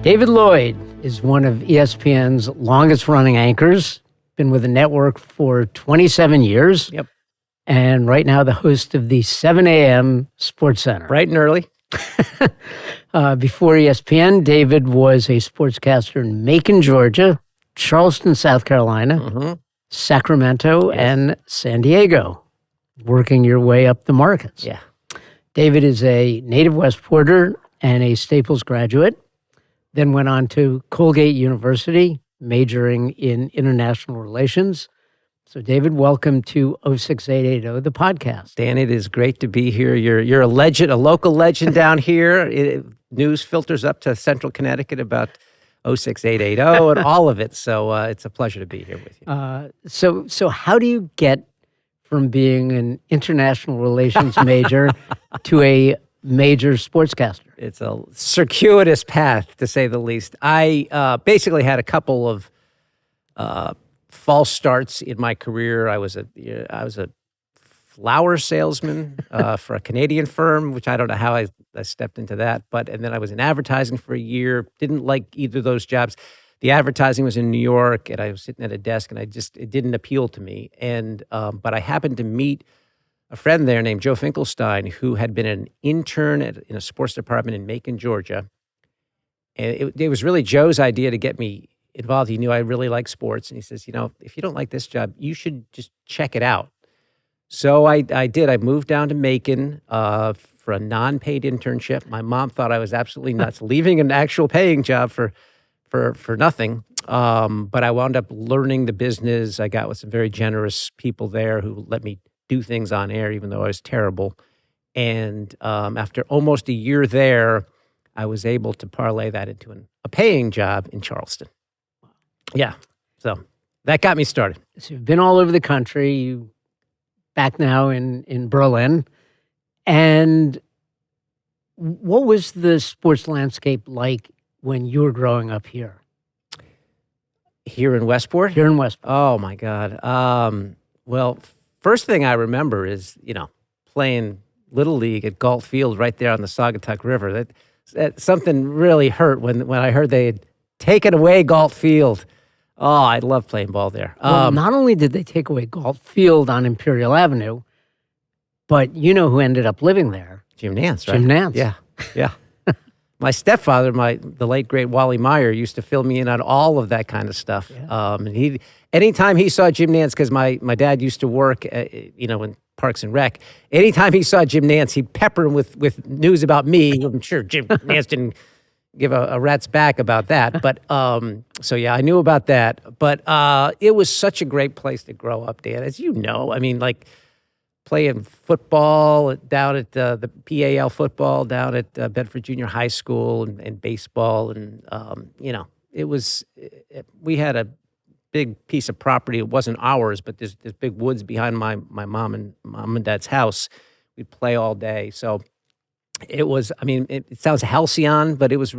David Lloyd is one of ESPN's longest-running anchors, been with the network for 27 years. Yep. And right now the host of the 7 a.m. SportsCenter. Bright and early. Before ESPN, David was a sportscaster in Macon, Georgia, Charleston, South Carolina, Sacramento, and San Diego, working your way up the markets. Yeah. David is a native Westporter and a Staples graduate, then went on to Colgate University, majoring in international relations. So, David, welcome to 06880, the podcast. Dan, it is great to be here. You're a legend, a local legend down here. News filters up to Central Connecticut about 06880 and all of it. So it's a pleasure to be here with you. So how do you get from being an international relations major to a major sportscaster? It's a circuitous path, to say the least. I basically had a couple of false starts in my career. I was a flower salesman for a Canadian firm, which I don't know how I stepped into that. And then I was in advertising for a year. Didn't like either of those jobs. The advertising was in New York, and I was sitting at a desk, and it didn't appeal to me. And but I happened to meet a friend there named Joe Finkelstein, who had been an intern in a sports department in Macon, Georgia. And it was really Joe's idea to get me involved. He knew I really liked sports, and he says, if you don't like this job, you should just check it out. So I did. I moved down to Macon for a non-paid internship. My mom thought I was absolutely nuts, leaving an actual paying job for nothing. But I wound up learning the business. I got with some very generous people there who let me do things on air, even though I was terrible. And after almost a year there, I was able to parlay that into a paying job in Charleston. Yeah. So that got me started. So you've been all over the country. You back now in Berlin. And what was the sports landscape like when you were growing up here? Here in Westport? Here in Westport. Oh, my God. Well, first thing I remember is, playing Little League at Galt Field right there on the Saugatuck River. That something really hurt when I heard they had taken away Galt Field. Oh, I love playing ball there. Well, not only did they take away Galt Field on Imperial Avenue, but you know who ended up living there? Jim Nance, right? Jim Nance. Yeah. My stepfather, the late, great Wally Meyer, used to fill me in on all of that kind of stuff. Yeah. And anytime he saw Jim Nance, because my dad used to work, in Parks and Rec, anytime he saw Jim Nance, he'd pepper him with news about me. I'm sure Jim Nance didn't give a rat's back about that. But, so yeah, I knew about that. But it was such a great place to grow up, Dan. As you know, playing football down at the PAL football down at Bedford Junior High School and baseball. And, we had a big piece of property. It wasn't ours, but there's big woods behind my mom and dad's house. We'd play all day. So it was, it sounds halcyon, but it was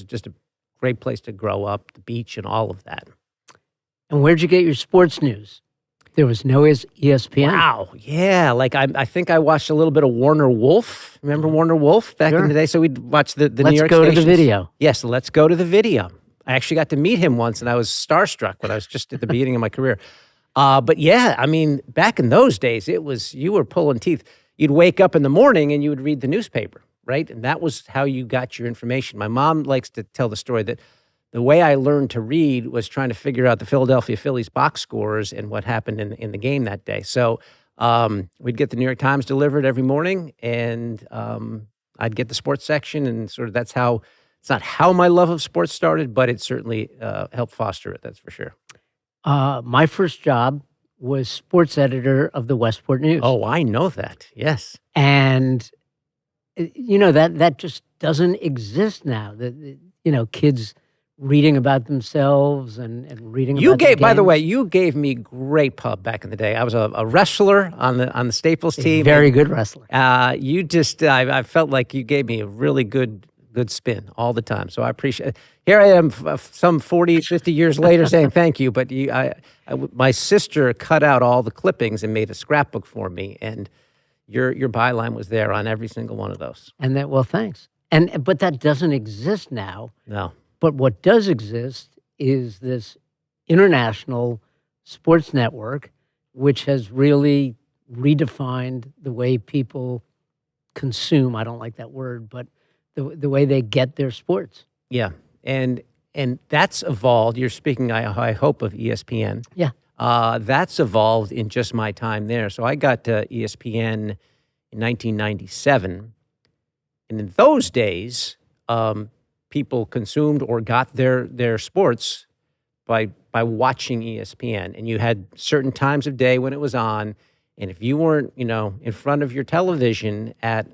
just a great place to grow up, the beach and all of that. And where'd you get your sports news? There was no ESPN. Wow, yeah. I think I watched a little bit of Warner Wolf. Remember Warner Wolf back in the day? So we'd watch the New York stations. Let's go to the video. Yes, let's go to the video. I actually got to meet him once, and I was starstruck when I was just at the beginning of my career. But yeah, back in those days, you were pulling teeth. You'd wake up in the morning and you would read the newspaper, right? And that was how you got your information. My mom likes to tell the story that the way I learned to read was trying to figure out the Philadelphia Phillies box scores and what happened in the game that day. So we'd get the New York Times delivered every morning, and I'd get the sports section, and sort of that's how, it's not how my love of sports started, but it certainly helped foster it, that's for sure. My first job was sports editor of the Westport News. Oh, I know that, yes. And, that just doesn't exist now. Kids reading about themselves and reading about the games. By the way, you gave me great pub back in the day. I was a wrestler on the Staples team. Very good wrestler. I felt like you gave me a really good spin all the time. So I appreciate it. Here I am some 40, 50 years later saying thank you. But my sister cut out all the clippings and made a scrapbook for me. And your byline was there on every single one of those. And thanks. But that doesn't exist now. No. But what does exist is this international sports network, which has really redefined the way people consume. I don't like that word, but the way they get their sports. Yeah, and that's evolved. You're speaking, I hope, of ESPN. Yeah. That's evolved in just my time there. So I got to ESPN in 1997, and in those days, people consumed or got their sports by watching ESPN, and you had certain times of day when it was on, and if you weren't, in front of your television at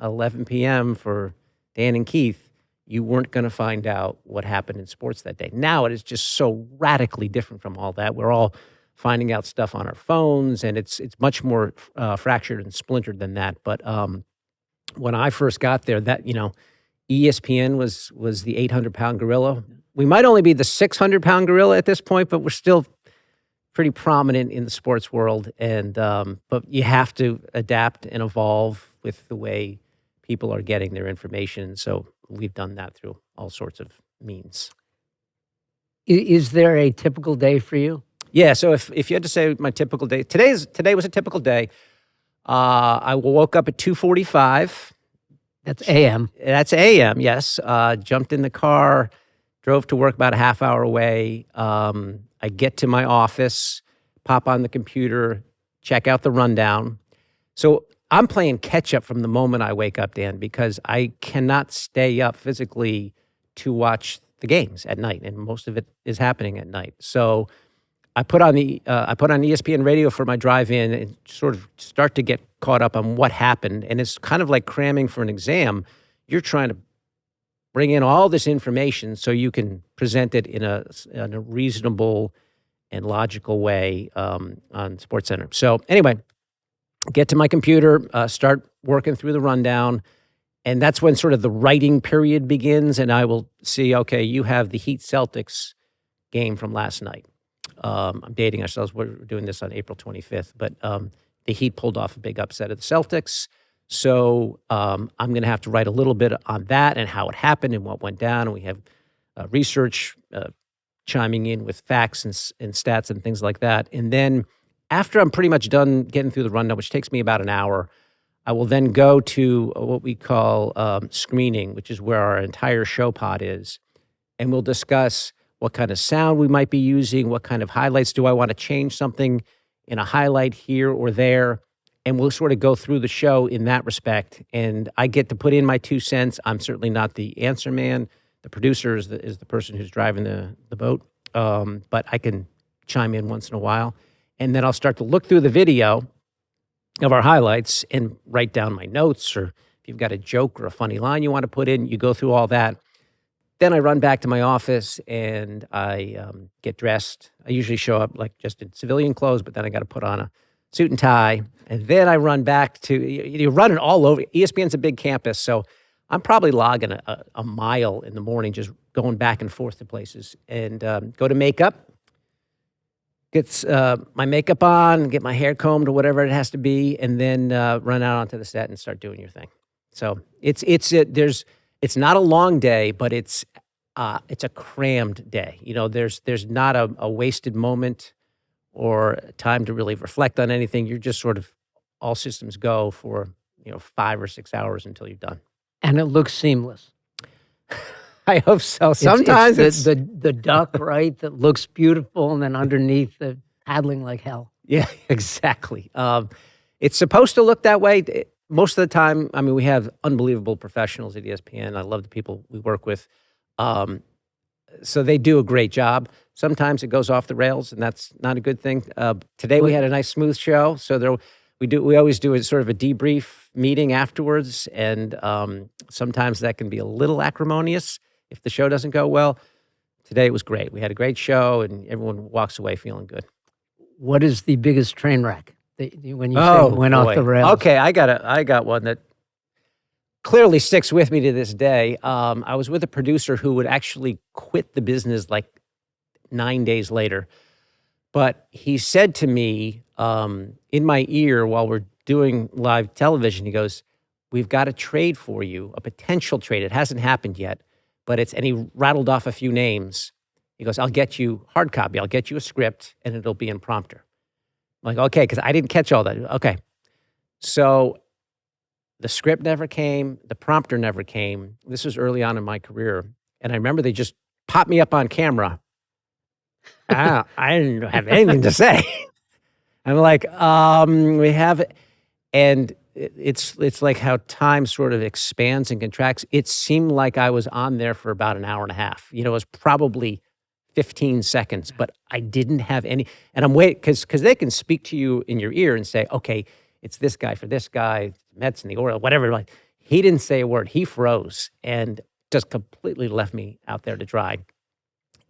11 p.m. for Dan and Keith, you weren't going to find out what happened in sports that day. Now it is just so radically different from all that. We're all finding out stuff on our phones, and it's much more fractured and splintered than that. But when I first got there, that ESPN was the 800-pound gorilla. We might only be the 600-pound gorilla at this point, but we're still pretty prominent in the sports world. And but you have to adapt and evolve with the way people are getting their information. So we've done that through all sorts of means. Is there a typical day for you? Yeah. So if you had to say my typical day, today was a typical day. I woke up at 2:45. That's a.m. That's a.m., yes. Jumped in the car, drove to work about a half hour away. I get to my office, pop on the computer, check out the rundown. So I'm playing catch up from the moment I wake up, Dan, because I cannot stay up physically to watch the games at night, and most of it is happening at night. So I put on ESPN radio for my drive-in and sort of start to get caught up on what happened. And it's kind of like cramming for an exam. You're trying to bring in all this information so you can present it in a reasonable and logical way on SportsCenter. So anyway, get to my computer, start working through the rundown, and that's when sort of the writing period begins, and I will see, okay, you have the Heat Celtics game from last night. I'm dating ourselves. We're doing this on April 25th, but the Heat pulled off a big upset of the Celtics. So I'm going to have to write a little bit on that and how it happened and what went down. And we have research chiming in with facts and stats and things like that. And then after I'm pretty much done getting through the rundown, which takes me about an hour, I will then go to what we call screening, which is where our entire show pod is. And we'll discuss what kind of sound we might be using, what kind of highlights. Do I want to change something in a highlight here or there? And we'll sort of go through the show in that respect. And I get to put in my 2 cents. I'm certainly not the answer man. The producer is the person who's driving the boat. But I can chime in once in a while. And then I'll start to look through the video of our highlights and write down my notes. Or if you've got a joke or a funny line you want to put in, you go through all that. Then I run back to my office and I get dressed. I usually show up like just in civilian clothes, but then I got to put on a suit and tie. And then I run back to, you're running all over. ESPN's a big campus, so I'm probably logging a mile in the morning, just going back and forth to places. And go to makeup, get my makeup on, get my hair combed or whatever it has to be, and then run out onto the set and start doing your thing. So it's not a long day, but it's a crammed day. There's not a wasted moment or time to really reflect on anything. You're just sort of all systems go for 5 or 6 hours until you're done. And it looks seamless. I hope so. Sometimes it's the duck, right, that looks beautiful, and then underneath the paddling like hell. Yeah, exactly. It's supposed to look that way. Most of the time, I mean, we have unbelievable professionals at ESPN. I love the people we work with. So they do a great job. Sometimes it goes off the rails, and that's not a good thing. Today we had a nice, smooth show. So we always do a sort of a debrief meeting afterwards, and sometimes that can be a little acrimonious if the show doesn't go well. Today it was great. We had a great show, and everyone walks away feeling good. What is the biggest train wreck when you say went off the rails? Okay, I got one that clearly sticks with me to this day. I was with a producer who would actually quit the business like 9 days later. But he said to me in my ear while we're doing live television, he goes, "We've got a trade for you, a potential trade. It hasn't happened yet, but and he rattled off a few names. He goes, I'll get you hard copy. I'll get you a script, and it'll be in prompter. I'm like, okay, because I didn't catch all that. Okay. So the script never came. The prompter never came. This was early on in my career. And I remember they just popped me up on camera. I didn't have anything to say. I'm like, we have it. And it's like how time sort of expands and contracts. It seemed like I was on there for about an hour and a half. It was probably 15 seconds, but I didn't have any. And I'm waiting because they can speak to you in your ear and say, okay, it's this guy for this guy, Mets and the Orioles, whatever. Like, he didn't say a word. He froze and just completely left me out there to dry.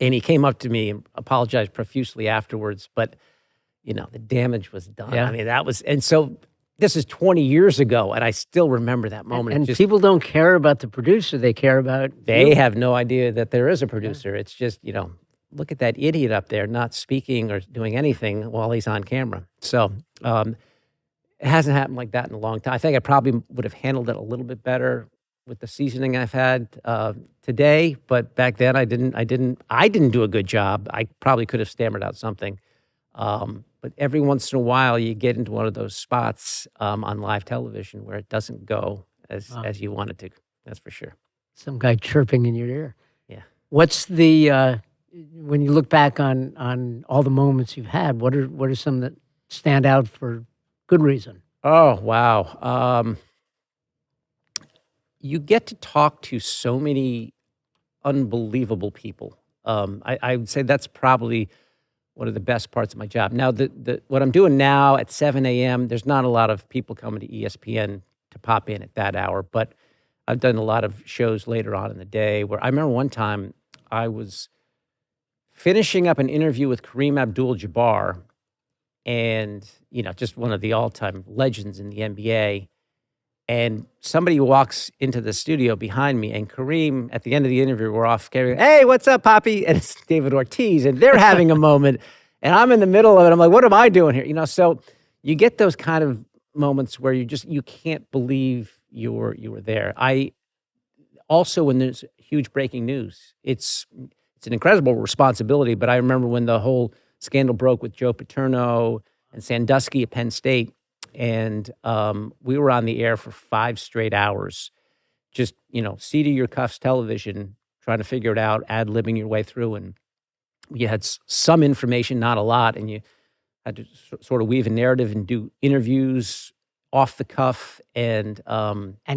And he came up to me and apologized profusely afterwards. But, the damage was done. Yeah. I mean, and so this is 20 years ago, and I still remember that moment. And people don't care about the producer. They care about They have no idea that there is a producer. Yeah. It's just, look at that idiot up there not speaking or doing anything while he's on camera. So it hasn't happened like that in a long time. I think I probably would have handled it a little bit better with the seasoning I've had today, but back then I didn't do a good job. I probably could have stammered out something. But every once in a while you get into one of those spots on live television where it doesn't go as you want it to. That's for sure. Some guy chirping in your ear. Yeah. What's the when you look back on all the moments you've had, what are some that stand out for good reason? Oh, wow. You get to talk to so many unbelievable people. I would say that's probably one of the best parts of my job. Now, what I'm doing now at 7 a.m., there's not a lot of people coming to ESPN to pop in at that hour, but I've done a lot of shows later on in the day where I remember one time I was finishing up an interview with Kareem Abdul-Jabbar, and, just one of the all-time legends in the NBA. And somebody walks into the studio behind me, and Kareem, at the end of the interview, we're off carrying, hey, what's up, Poppy? And it's David Ortiz, and they're having a moment, and I'm in the middle of it. I'm like, what am I doing here? So you get those kind of moments where you can't believe you were there. Also, when there's huge breaking news, it's an incredible responsibility, but I remember when the whole scandal broke with Joe Paterno and Sandusky at Penn State, and we were on the air for 5 straight hours, just, seat of your cuffs television, trying to figure it out, ad-libbing your way through. And you had some information, not a lot, and you had to sort of weave a narrative and do interviews off the cuff and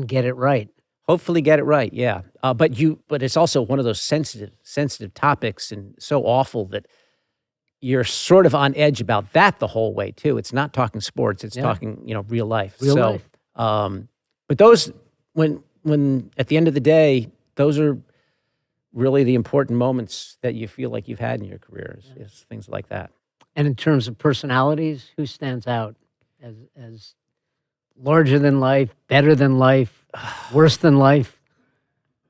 get it right. Hopefully get it right, yeah. But it's also one of those sensitive topics, and so awful that you're sort of on edge about that the whole way too. It's not talking sports; it's talking, real life. Real life. But those, when at the end of the day, those are really the important moments that you feel like you've had in your career. Is things like that. And in terms of personalities, who stands out as larger than life, better than life, worse than life?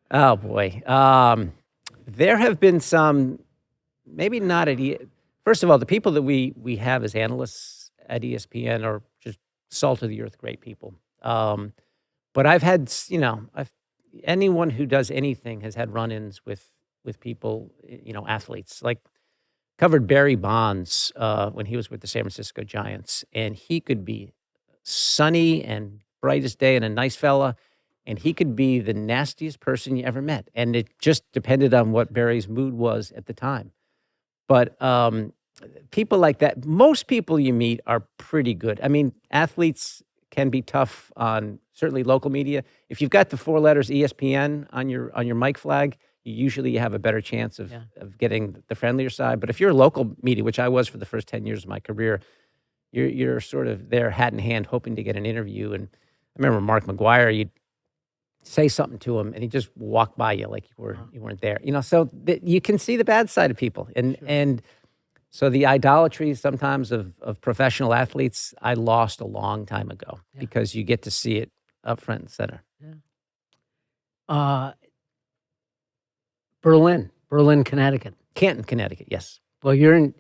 Oh boy, there have been some. Maybe not at. First of all, the people that we have as analysts at ESPN are just salt of the earth, great people. But I've had, anyone who does anything has had run-ins with people, athletes. Like, covered Barry Bonds when he was with the San Francisco Giants, and he could be sunny and bright as day and a nice fella, and he could be the nastiest person you ever met. And it just depended on what Barry's mood was at the time. But people like that, most people you meet are pretty good. I mean, athletes can be tough on certainly local media. If you've got the 4 letters ESPN on your mic flag, you usually have a better chance of getting the friendlier side. But if you're local media, which I was for the first 10 years of my career, you're sort of there hat in hand hoping to get an interview. And I remember Mark McGuire, you'd say something to him and he'd just walk by you like you weren't there. So you can see the bad side of people. And so the idolatry sometimes of professional athletes, I lost a long time ago because you get to see it up front and center. Yeah. Berlin, Connecticut. Canton, Connecticut, yes. Well, you're in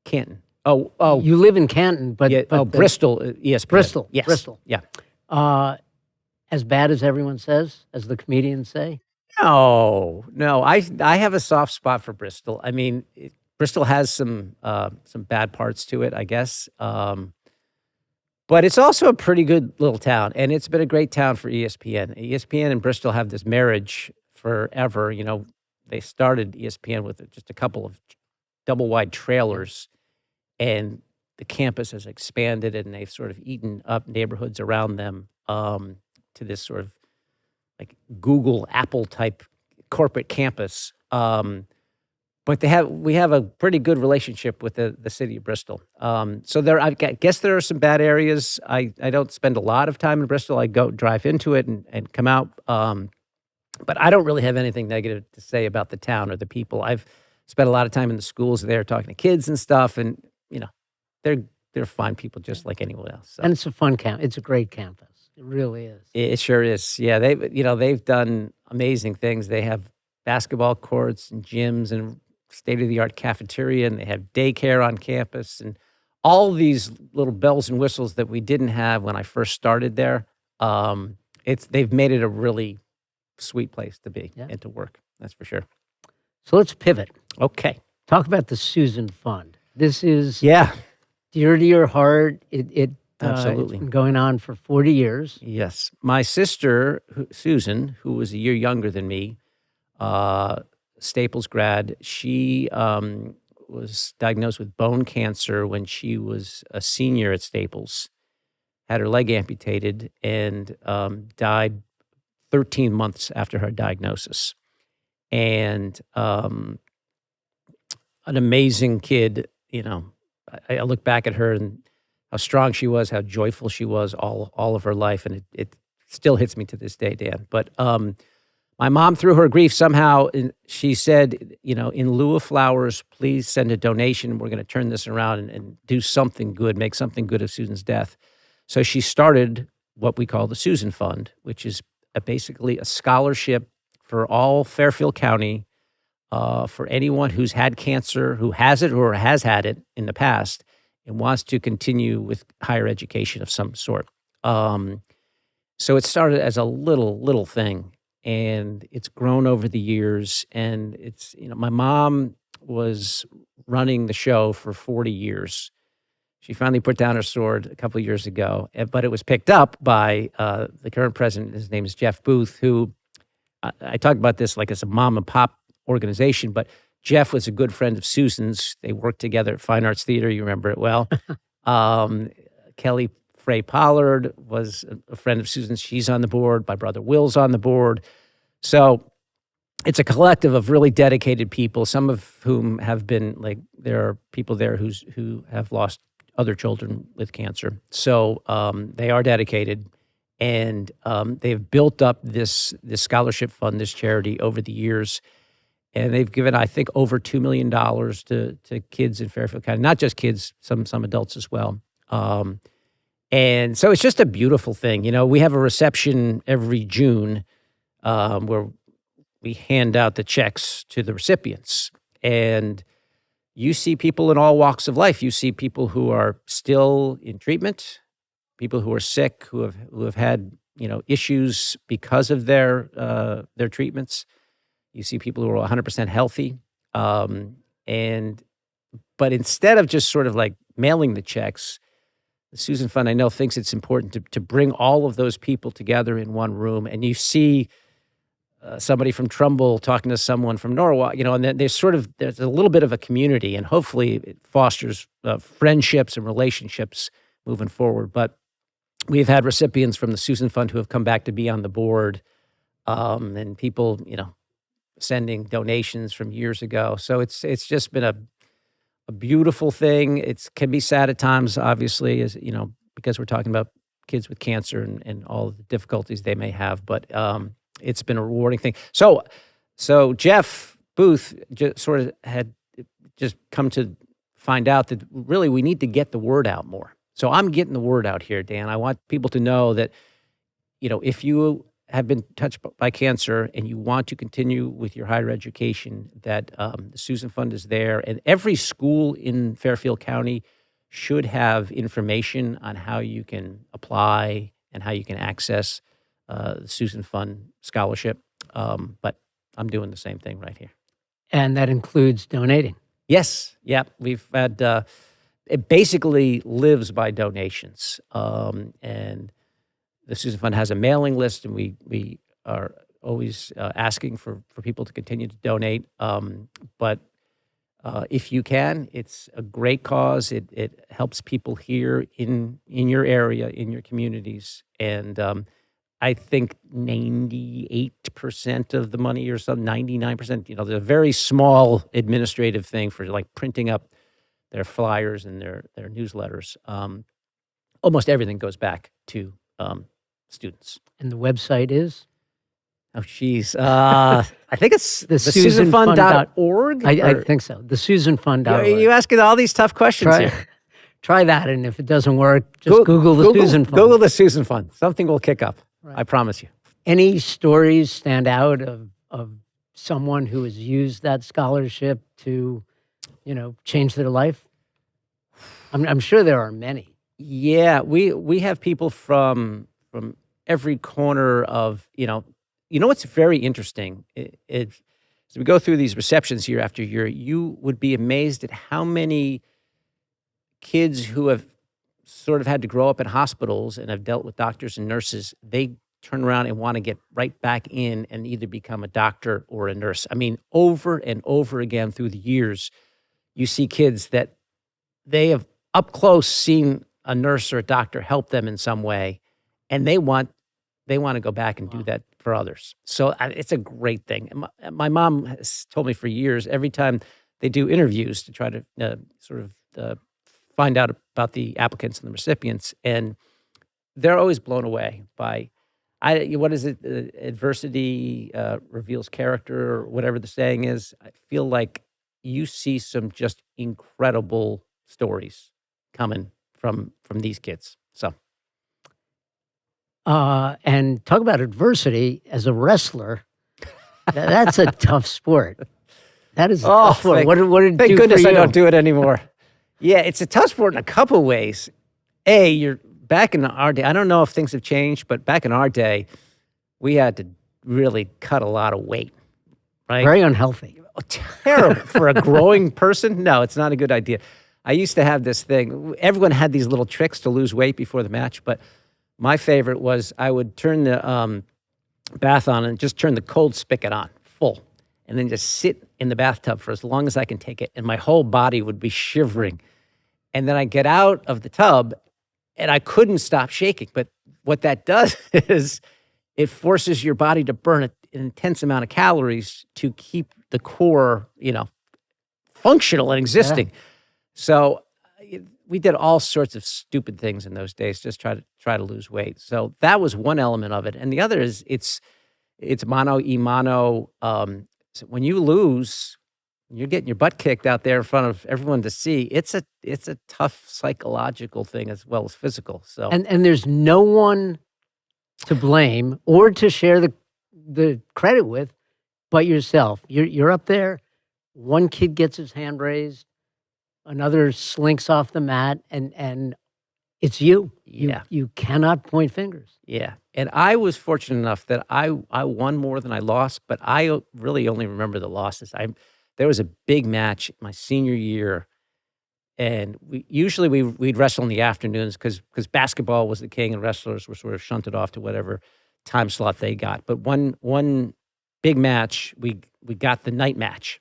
Canton. Oh. You live in Canton, but... Yeah, Bristol, yes. Bristol. Yes. Bristol. Yeah. As bad as everyone says, as the comedians say? No. I have a soft spot for Bristol. I mean, Bristol has some bad parts to it, I guess. But it's also a pretty good little town, and it's been a great town for ESPN. ESPN and Bristol have this marriage forever. You know, they started ESPN with just a couple of double-wide trailers, and the campus has expanded, and they've sort of eaten up neighborhoods around them to this sort of like Google, Apple type corporate campus. But we have a pretty good relationship with the city of Bristol. So I guess there are some bad areas. I don't spend a lot of time in Bristol. I go drive into it and come out. But I don't really have anything negative to say about the town or the people. I've spent a lot of time in the schools there talking to kids and stuff, and they're fine people just like anyone else. So. And it's a fun camp. It's a great campus. It really is. It sure is. Yeah, they've done amazing things. They have basketball courts and gyms and state-of-the-art cafeteria, and they have daycare on campus, and all these little bells and whistles that we didn't have when I first started there. They've made it a really sweet place to be and to work. That's for sure. So let's pivot. Okay. Talk about the Susan Fund. This is dear to your heart. Absolutely. It's been going on for 40 years. Yes. My sister, Susan, who was a year younger than me, Staples grad, she was diagnosed with bone cancer when she was a senior at Staples, had her leg amputated, and died 13 months after her diagnosis. And an amazing kid, I look back at her and how strong she was, how joyful she was all of her life, and it still hits me to this day, Dan. But my mom, through her grief, somehow she said, in lieu of flowers, please send a donation. We're going to turn this around and do something good, make something good of Susan's death. So she started what we call the Susan Fund, which is basically a scholarship for all Fairfield County, for anyone who's had cancer, who has it or has had it in the past, and wants to continue with higher education of some sort. So it started as a little thing, and it's grown over the years. And it's, my mom was running the show for 40 years. She finally put down her sword a couple of years ago, but it was picked up by the current president. His name is Jeff Booth, who I talk about this like it's a mom and pop organization, but Jeff was a good friend of Susan's. They worked together at Fine Arts Theater. You remember it well. Kelly Frey Pollard was a friend of Susan's. She's on the board. My brother Will's on the board. So it's a collective of really dedicated people, some of whom have been there are people there who have lost other children with cancer. So they are dedicated, and they've built up this scholarship fund, this charity, over the years. And they've given, I think, over $2 million to kids in Fairfield County, not just kids, some adults as well. And so it's just a beautiful thing. We have a reception every June where we hand out the checks to the recipients. And you see people in all walks of life. You see people who are still in treatment, people who are sick, who have had issues because of their treatments. You see people who are 100% healthy. But instead of just sort of like mailing the checks, the Susan Fund, I know, thinks it's important to bring all of those people together in one room. And you see somebody from Trumbull talking to someone from Norwalk, and then there's a little bit of a community, and hopefully it fosters friendships and relationships moving forward. But we've had recipients from the Susan Fund who have come back to be on the board, and people, sending donations from years ago. So it's just been a beautiful thing. It can be sad at times, obviously, as because we're talking about kids with cancer and all the difficulties they may have. But it's been a rewarding thing. So Jeff Booth had come to find out that really we need to get the word out more. So I'm getting the word out here, Dan. I want people to know that, if you have been touched by cancer and you want to continue with your higher education, that the Susan Fund is there. And every school in Fairfield County should have information on how you can apply and how you can access the Susan Fund scholarship. But I'm doing the same thing right here. And that includes donating. Yes. Yeah. We've had, it basically lives by donations. And the Susan Fund has a mailing list, and we are always asking for people to continue to donate. But if you can, it's a great cause. It helps people here in your area, in your communities. And I think 98% of the money or something, 99%, there's a very small administrative thing for like printing up their flyers and their newsletters. Almost everything goes back to students. And the website is? Oh, geez. I think it's the SusanFund.org. I think so. The SusanFund.org. You asking all these tough questions here. Try that, and if it doesn't work, just Google the Susan Fund. Google the Susan Fund. Something will kick up. Right. I promise you. Any stories stand out of someone who has used that scholarship to, change their life? I'm sure there are many. Yeah, we have people from every corner of, what's very interesting? As we go through these receptions year after year, you would be amazed at how many kids who have sort of had to grow up in hospitals and have dealt with doctors and nurses, they turn around and want to get right back in and either become a doctor or a nurse. I mean, over and over again through the years, you see kids that they have up close seen a nurse or a doctor help them in some way, and they want to go back and do that for others. So it's a great thing. My mom has told me for years, every time they do interviews to try to find out about the applicants and the recipients, and they're always blown away by, what is it? Adversity reveals character, or whatever the saying is. I feel like you see some just incredible stories coming from these kids. So, and talk about adversity as a wrestler. That's a tough sport. That is a tough sport. What did thank do goodness for you? I don't do it anymore. Yeah, it's a tough sport in a couple ways. You're back in our day. I don't know if things have changed, but back in our day, we had to really cut a lot of weight. Right? Very unhealthy. Oh, terrible for a growing person. No, it's not a good idea. I used to have this thing. Everyone had these little tricks to lose weight before the match, but my favorite was I would turn the bath on and just turn the cold spigot on full, and then just sit in the bathtub for as long as I can take it, and my whole body would be shivering. And then I get out of the tub, and I couldn't stop shaking. But what that does is it forces your body to burn an intense amount of calories to keep the core, functional and existing. Yeah. So we did all sorts of stupid things in those days, just try to lose weight. So that was one element of it. And the other is it's mano a mano. So when you lose, you're getting your butt kicked out there in front of everyone to see. It's a tough psychological thing as well as physical. So and there's no one to blame or to share the credit with but yourself. You're up there. One kid gets his hand raised, another slinks off the mat, and it's you. Yeah. You cannot point fingers. Yeah. And I was fortunate enough that I won more than I lost, but I really only remember the losses. There was a big match my senior year, and we'd wrestle in the afternoons because basketball was the king and wrestlers were sort of shunted off to whatever time slot they got. But one big match, we got the night match,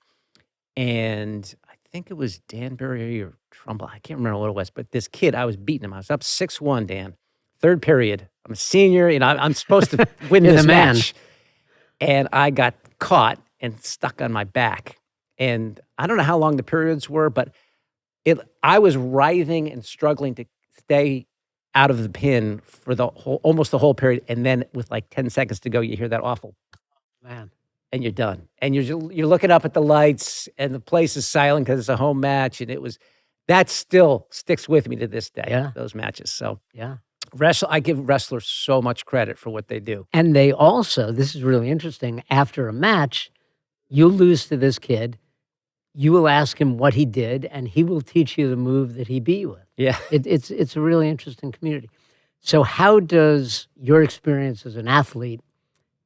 and I think it was Danbury or Trumbull. I can't remember what it was, but this kid, I was beating him. I was up 6-1, Dan. Third period. I'm a senior, I'm supposed to win this match. And I got caught and stuck on my back. And I don't know how long the periods were, but I was writhing and struggling to stay out of the pin for almost the whole period. And then with like 10 seconds to go, you hear that awful, man, and you're done. And you're looking up at the lights, and the place is silent because it's a home match. And that still sticks with me to this day. Yeah. Those matches. So yeah, I give wrestlers so much credit for what they do. And they also, this is really interesting. After a match, you'll lose to this kid. You will ask him what he did, and he will teach you the move that he beat you with. Yeah. It's a really interesting community. So how does your experience as an athlete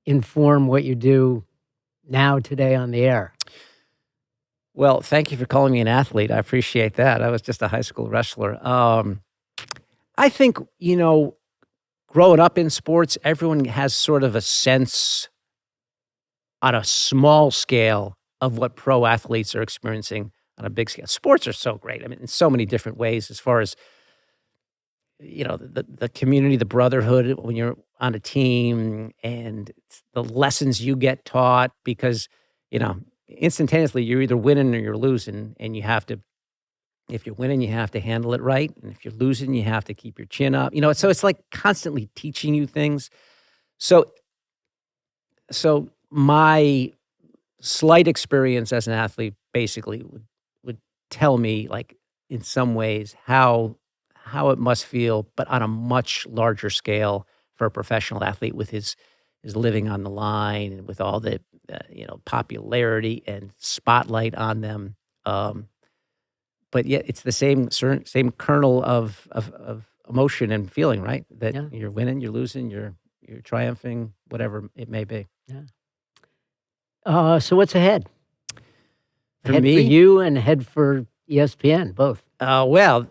inform what you do now today on the air? Well, thank you for calling me an athlete. I appreciate that. I was just a high school wrestler. I think, growing up in sports, everyone has sort of a sense on a small scale of what pro athletes are experiencing on a big scale. Sports are so great. I mean, in so many different ways, as far as, the community, the brotherhood when you're on a team, and the lessons you get taught, because, instantaneously you're either winning or you're losing, and if you're winning, you have to handle it right. And if you're losing, you have to keep your chin up. So it's like constantly teaching you things. So my slight experience as an athlete basically would tell me, like, in some ways how it must feel, but on a much larger scale for a professional athlete with his living on the line and with all the popularity and spotlight on them. But yet it's the same kernel of emotion and feeling, right? That you're winning, you're losing, you're triumphing, whatever it may be. Yeah. So what's ahead? For ahead me? For you and ahead for ESPN, both. Well,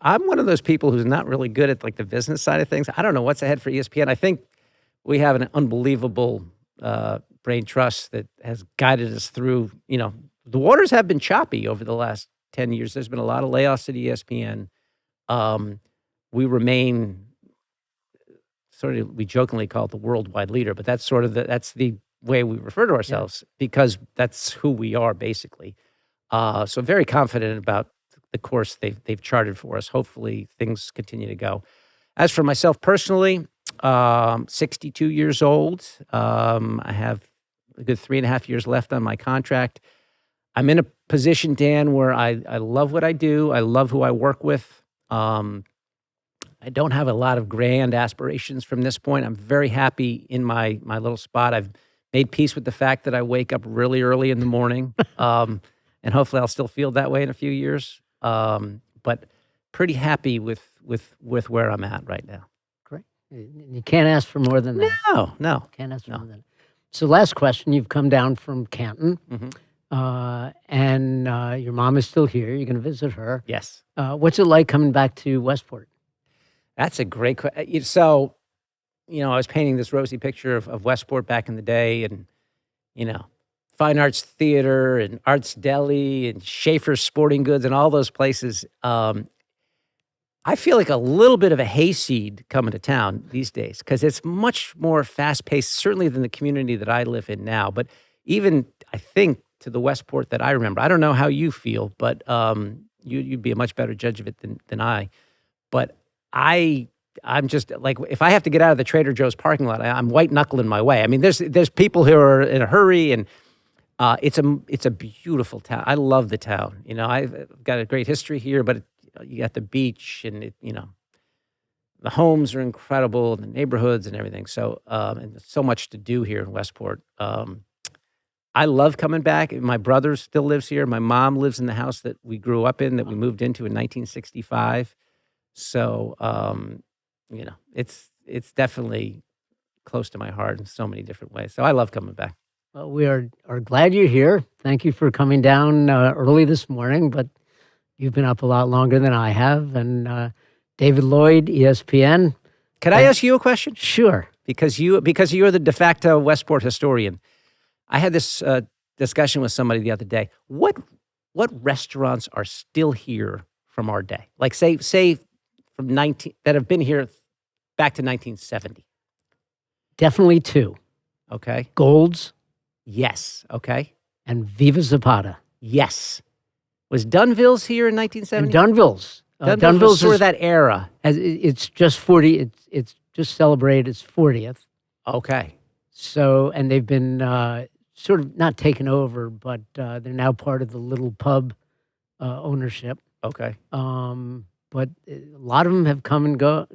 I'm one of those people who's not really good at like the business side of things. I don't know what's ahead for ESPN. I think we have an unbelievable brain trust that has guided us through. The waters have been choppy over the last 10 years. There's been a lot of layoffs at ESPN. We remain we jokingly call it the worldwide leader, but that's that's the way we refer to ourselves because that's who we are basically. So very confident about the course they've charted for us. Hopefully things continue to go. As for myself personally, 62 years old. I have a good 3.5 years left on my contract. I'm in a position, Dan, where I love what I do. I love who I work with. I don't have a lot of grand aspirations from this point. I'm very happy in my little spot. I've made peace with the fact that I wake up really early in the morning, and hopefully I'll still feel that way in a few years. But pretty happy with where I'm at right now. Great. You can't ask for more than that. No. Can't ask for more than that. So last question, you've come down from Canton. Mm-hmm. And your mom is still here. You're going to visit her. Yes. What's it like coming back to Westport? That's a great question. So, I was painting this rosy picture of Westport back in the day, and, Fine Arts Theater and Arts Deli and Schaefer's Sporting Goods and all those places. I feel like a little bit of a hayseed coming to town these days because it's much more fast-paced, certainly than the community that I live in now. But even, I think, to the Westport that I remember. I don't know how you feel, but you'd be a much better judge of it than I. But I'm just like, if I have to get out of the Trader Joe's parking lot, I'm white knuckling my way. I mean, there's people who are in a hurry, and it's a beautiful town. I love the town. I've got a great history here, but you got the beach, and the homes are incredible, and the neighborhoods and everything. So and there's so much to do here in Westport. I love coming back. My brother still lives here. My mom lives in the house that we grew up in, that we moved into in 1965. So, it's definitely close to my heart in so many different ways. So I love coming back. Well, we are glad you're here. Thank you for coming down early this morning, but you've been up a lot longer than I have. And David Lloyd, ESPN. Can I ask you a question? Sure. Because you're the de facto Westport historian. I had this discussion with somebody the other day. What restaurants are still here from our day? Like say from that have been here back to 1970. Definitely two. Okay. Gold's. Yes. Okay. And Viva Zapata. Yes. Was Dunville's here in 1970? And Dunville's. Dunville's was sort of that era. It's just 40. It's just celebrated its 40th. Okay. So, and they've been sort of not taken over, but they're now part of the little pub ownership. Okay. But a lot of them have come and gone.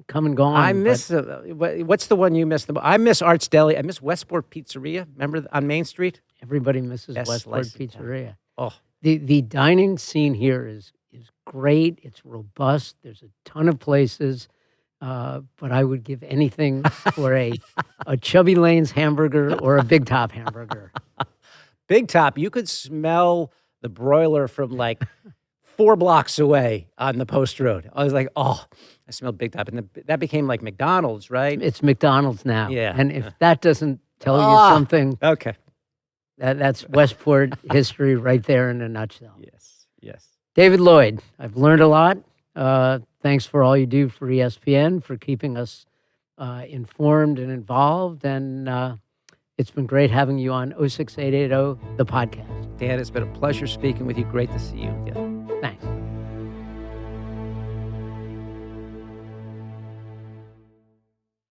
I miss what's the one you miss the most? I miss Arts Deli. I miss Westport Pizzeria. Remember on Main Street? Everybody misses Westport Pizzeria. Oh, the dining scene here is great. It's robust. There's a ton of places. But I would give anything for a Chubby Lane's hamburger or a Big Top hamburger. Big Top, you could smell the broiler from like 4 blocks away on the post road. I was like, oh, I smell Big Top. And that became like McDonald's, right? It's McDonald's now. Yeah. And if that doesn't tell you something, okay. that's Westport history right there in a nutshell. Yes. David Lloyd, I've learned a lot. Thanks for all you do for ESPN, for keeping us informed and involved. And it's been great having you on 06880, the podcast. Dan, it's been a pleasure speaking with you. Great to see you again.